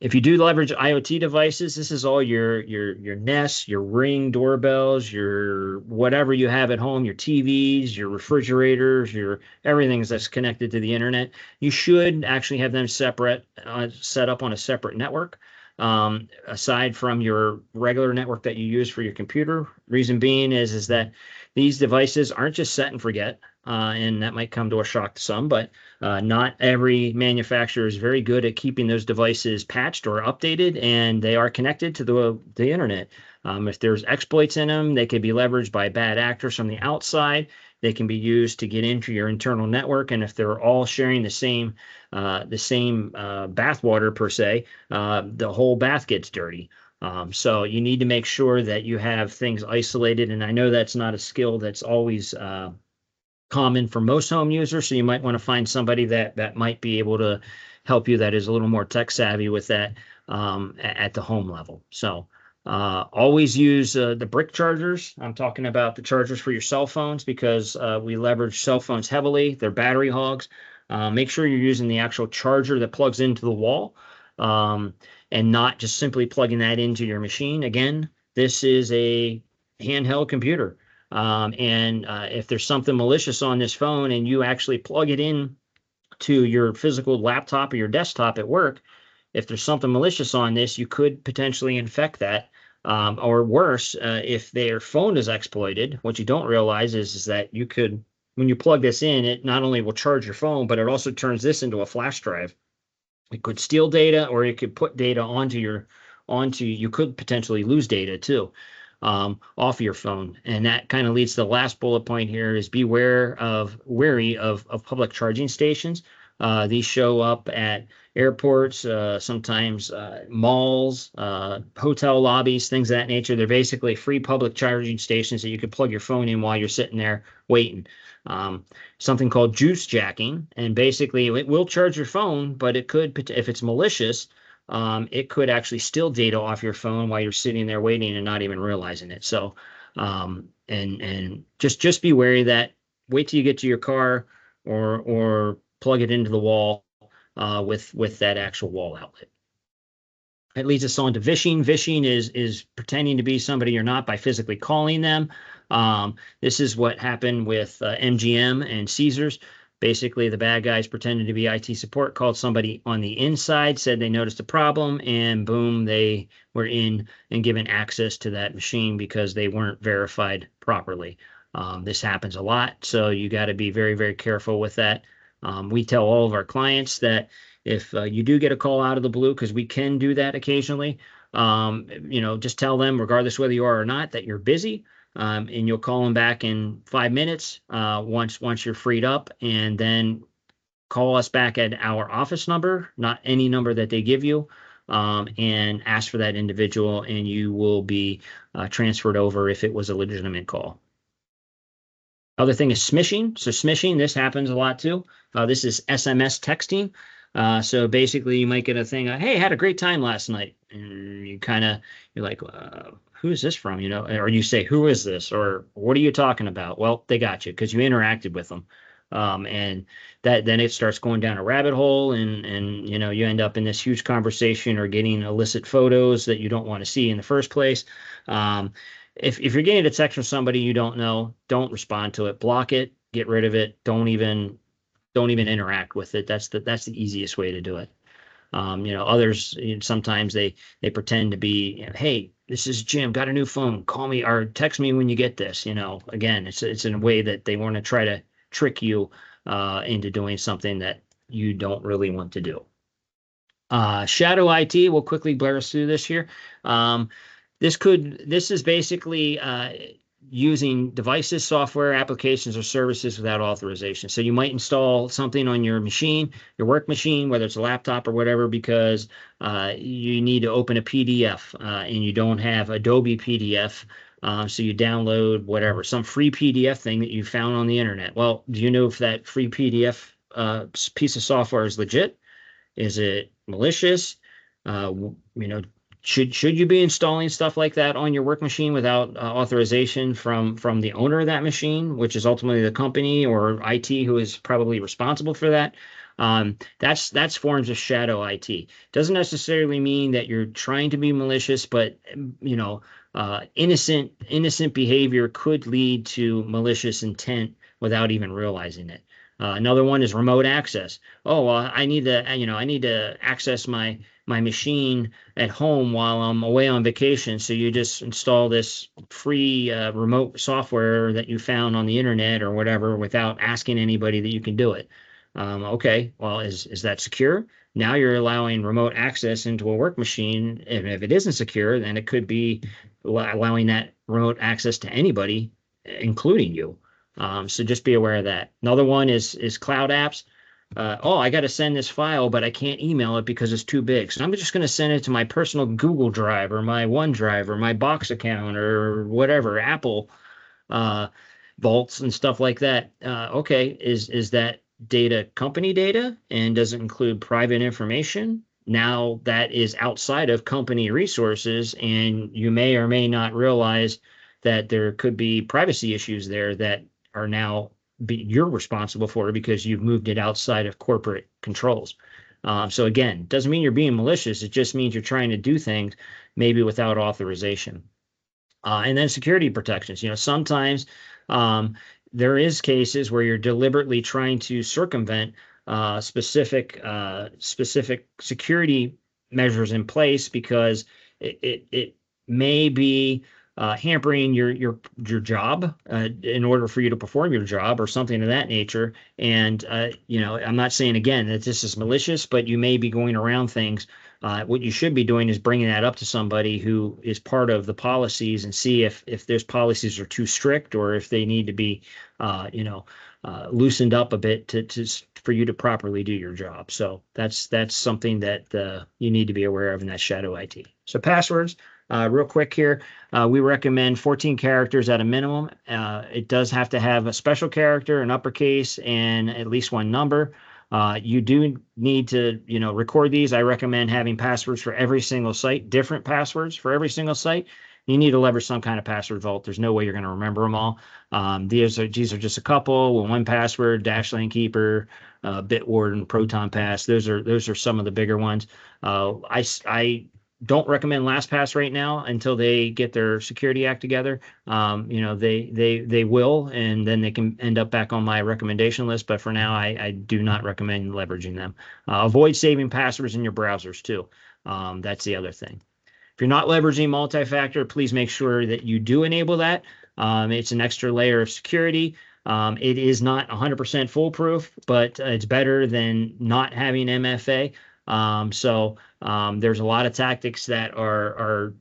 If you do leverage IoT devices, this is all your Nest, your Ring doorbells, your whatever you have at home, your TVs, your refrigerators, your everything that's connected to the internet. You should actually have them separate, set up on a separate network, aside from your regular network that you use for your computer. Reason being is that these devices aren't just set and forget, and that might come to a shock to some, but not every manufacturer is very good at keeping those devices patched or updated, and they are connected to the internet. If there's exploits in them, they can be leveraged by bad actors from the outside. They can be used to get into your internal network, and if they're all sharing the same bathwater per se, the whole bath gets dirty. So you need to make sure that you have things isolated, and I know that's not a skill that's always common for most home users, so you might want to find somebody that might be able to help you that is a little more tech savvy with that at the home level. So always use the brick chargers. I'm talking about the chargers for your cell phones, because we leverage cell phones heavily. They're battery hogs. Make sure you're using the actual charger that plugs into the wall, and not just simply plugging that into your machine. Again, this is a handheld computer. And if there's something malicious on this phone and you actually plug it in to your physical laptop or your desktop at work, if there's something malicious on this, you could potentially infect that. Or worse, if their phone is exploited, what you don't realize is that you could, when you plug this in, it not only will charge your phone, but it also turns this into a flash drive. It could steal data, or it could put data you could potentially lose data too, off your phone. And that kind of leads to the last bullet point here is wary of public charging stations. These show up at airports, sometimes malls, hotel lobbies, things of that nature. They're basically free public charging stations that you can plug your phone in while you're sitting there waiting. Something called juice jacking, and basically it will charge your phone, but it could, if it's malicious, it could actually steal data off your phone while you're sitting there waiting and not even realizing it. So, and just be wary of that. Wait till you get to your car, or plug it into the wall with that actual wall outlet. It leads us on to vishing. Vishing is pretending to be somebody you're not by physically calling them. This is what happened with MGM and Caesars. Basically, the bad guys pretended to be IT support, called somebody on the inside, said they noticed a problem, and boom, they were in and given access to that machine because they weren't verified properly. This happens a lot, so you got to be very, very careful with that. We tell all of our clients that if you do get a call out of the blue, because we can do that occasionally, just tell them, regardless whether you are or not, that you're busy, and you'll call them back in 5 minutes once you're freed up, and then call us back at our office number, not any number that they give you, and ask for that individual, and you will be transferred over if it was a legitimate call. Other thing is smishing. So smishing, this happens a lot too. This is SMS texting. So basically you might get a thing, hey, had a great time last night. And you're like, who is this from? Or you say, who is this? Or what are you talking about? Well, they got you because you interacted with them. And then it starts going down a rabbit hole, and you end up in this huge conversation or getting illicit photos that you don't want to see in the first place. If you're getting a text from somebody you don't know, don't respond to it. Block it, get rid of it. Don't even interact with it. That's the easiest way to do it. Others, sometimes they pretend to be, hey, this is Jim, got a new phone, call me or text me when you get this. Again, it's in a way that they want to try to trick you into doing something that you don't really want to do. Shadow IT, we'll quickly blur us through this here. Um, this is basically using devices, software, applications, or services without authorization. So you might install something on your machine, your work machine, whether it's a laptop or whatever, because you need to open a PDF and you don't have Adobe PDF. So you download whatever, some free PDF thing that you found on the internet. Well, do you know if that free PDF piece of software is legit? Is it malicious? Uh, should you be installing stuff like that on your work machine without authorization from the owner of that machine, which is ultimately the company or IT who is probably responsible for that? That's forms of shadow IT. Doesn't necessarily mean that you're trying to be malicious, but innocent behavior could lead to malicious intent without even realizing it. Another one is remote access. Oh, well, I need to access my machine at home while I'm away on vacation. So you just install this free remote software that you found on the internet or whatever without asking anybody that you can do it. Okay, well, is that secure? Now you're allowing remote access into a work machine. And if it isn't secure, then it could be allowing that remote access to anybody, including you. So just be aware of that. Another one is cloud apps. I got to send this file, but I can't email it because it's too big. So I'm just going to send it to my personal Google Drive or my OneDrive or my Box account or whatever, Apple uh, vaults and stuff like that. Okay, is that data company data and doesn't include private information? Now that is outside of company resources, and you may or may not realize that there could be privacy issues there that are now you're responsible for because you've moved it outside of corporate controls. So again, doesn't mean you're being malicious. It just means you're trying to do things maybe without authorization. And then security protections. Sometimes there is cases where you're deliberately trying to circumvent specific security measures in place because it may be hampering your job in order for you to perform your job or something of that nature. And I'm not saying again that this is malicious, but you may be going around things. What you should be doing is bringing that up to somebody who is part of the policies and see if those policies are too strict or if they need to be, loosened up a bit for you to properly do your job. So that's something that you need to be aware of in that shadow IT. So passwords, real quick here, we recommend 14 characters at a minimum. It does have to have a special character, an uppercase, and at least one number. You do need to, record these. I recommend having passwords for every single site, different passwords for every single site. You need to leverage some kind of password vault. There's no way you're going to remember them all. These are just a couple. 1Password, Dashlane Keeper, Bitwarden, Proton Pass. Those are some of the bigger ones. I don't recommend LastPass right now until they get their security act together. They will, and then they can end up back on my recommendation list. But for now, I do not recommend leveraging them. Avoid saving passwords in your browsers too. That's the other thing. If you're not leveraging multi-factor, please make sure that you do enable that. It's an extra layer of security. It is not 100% foolproof, but it's better than not having MFA. There's a lot of tactics that are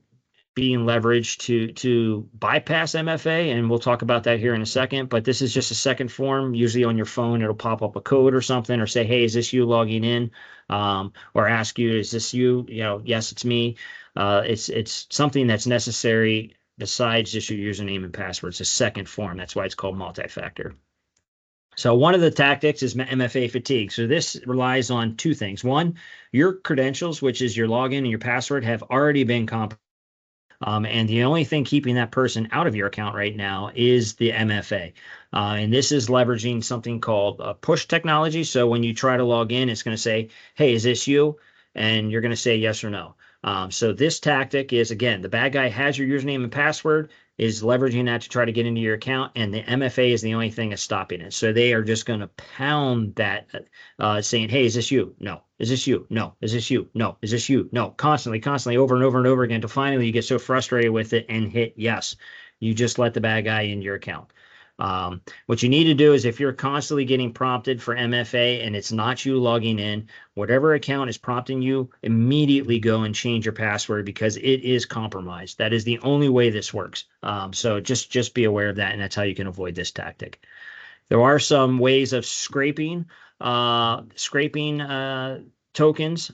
being leveraged to bypass MFA, and we'll talk about that here in a second. But this is just a second form. Usually on your phone, it'll pop up a code or something, or say, "Hey, is this you logging in?" Or ask you, "Is this you?" Yes, it's me. It's something that's necessary besides just your username and password. It's a second form. That's why it's called multi-factor. So one of the tactics is MFA fatigue. So this relies on two things. One, your credentials, which is your login and your password, have already been compromised. And the only thing keeping that person out of your account right now is the MFA. And this is leveraging something called push technology. So when you try to log in, it's going to say, "Hey, is this you?" And you're going to say yes or no. So this tactic is, again, the bad guy has your username and password, is leveraging that to try to get into your account, and the MFA is the only thing that's stopping it. So they are just going to pound that, saying, "Hey, is this you?" No. Is this you? No. Is this you? No. Is this you? No. Constantly, over and over and over again until finally you get so frustrated with it and hit yes. You just let the bad guy in your account. What you need to do is if you're constantly getting prompted for MFA and it's not you logging in, whatever account is prompting you, immediately go and change your password because it is compromised. That is the only way this works. So just be aware of that, and that's how you can avoid this tactic. There are some ways of scraping tokens,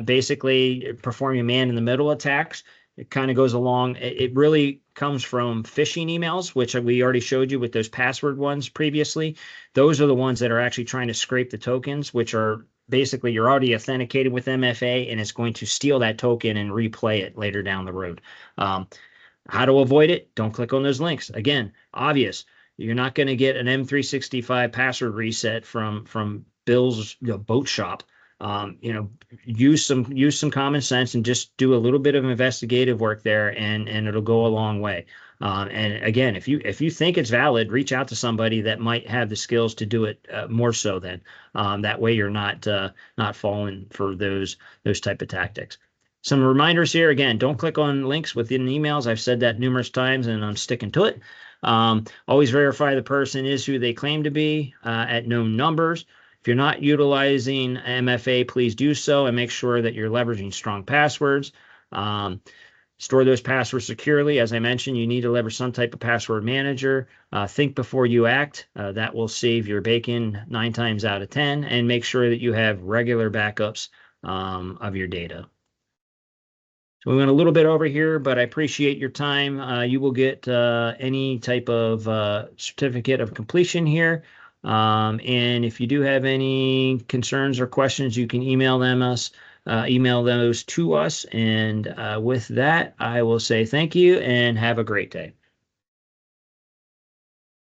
basically performing man-in-the-middle attacks. It kind of goes along. It really comes from phishing emails, which we already showed you with those password ones previously. Those are the ones that are actually trying to scrape the tokens, which are basically you're already authenticated with MFA, and it's going to steal that token and replay it later down the road. How to avoid it? Don't click on those links. Again, obvious. You're not going to get an M365 password reset from Bill's boat shop. Use some common sense and just do a little bit of investigative work there, and it'll go a long way. And again, if you think it's valid, reach out to somebody that might have the skills to do it more so. Then that way you're not falling for those type of tactics. Some reminders here. Again, don't click on links within emails. I've said that numerous times, and I'm sticking to it. Always verify the person is who they claim to be at known numbers. If you're not utilizing MFA, please do so and make sure that you're leveraging strong passwords. Store those passwords securely. As I mentioned, you need to leverage some type of password manager. Think before you act. That will save your bacon 9 times out of 10, and make sure that you have regular backups of your data. So we went a little bit over here, but I appreciate your time. You will get any type of certificate of completion here. And if you do have any concerns or questions, you can email those to us. And with that, I will say thank you and have a great day.